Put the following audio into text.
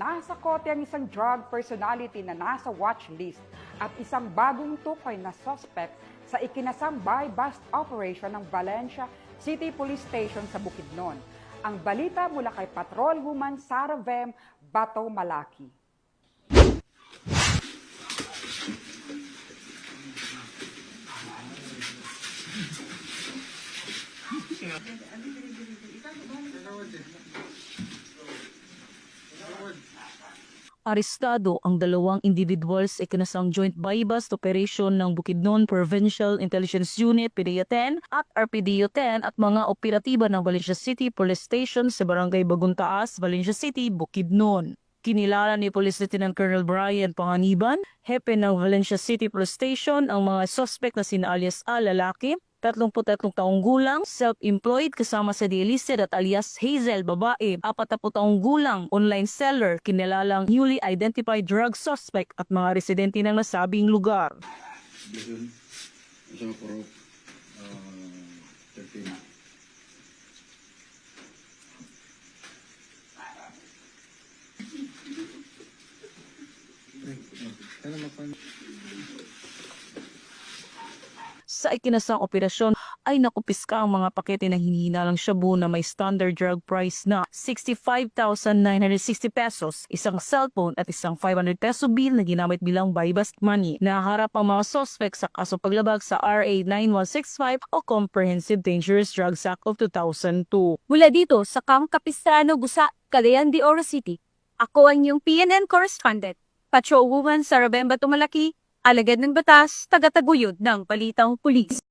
Nasa kote ang isang drug personality na nasa watch list at isang bagong tukoy na suspect sa ikinasang buy-bust operation ng Valencia City Police Station sa Bukidnon. Ang balita mula kay Patrolwoman Sara Vem Bato Malaki. Arestado ang dalawang individual sa ikinasang joint buy-bust operation ng Bukidnon Provincial Intelligence Unit PDEA-10 at RPDEA-10 at mga operatiba ng Valencia City Police Station sa Barangay Baguntaas, Valencia City, Bukidnon. Kinilala ni Police Lieutenant Colonel Brian Panganiban, hepe ng Valencia City Police Station, ang mga suspect na sina alias A, lalaki, 33 taong gulang, self-employed kasama sa delisted at alias Hazel, babae, 40 taong gulang, online seller, kinilalang newly identified drug suspect at mga residente ng nasabing lugar. Sa Purok 13. Sa ikinasang operasyon ay nakupiska ang mga pakete ng hinihinalang shabu na may standard drug price na 65,960 pesos, isang cellphone at isang 500 peso bill na ginamit bilang buy-bust money. Naharap ang mga suspect sa kaso paglabag sa RA 9165 o Comprehensive Dangerous Drugs Act of 2002. Mula dito sa Camp Capistrano, Gusa, Cagayan de Oro City, ako ang iyong PNN correspondent, Patrolwoman Sara Vem Bato Malaki, alagad ng batas, tagataguyod ng balitang pulis.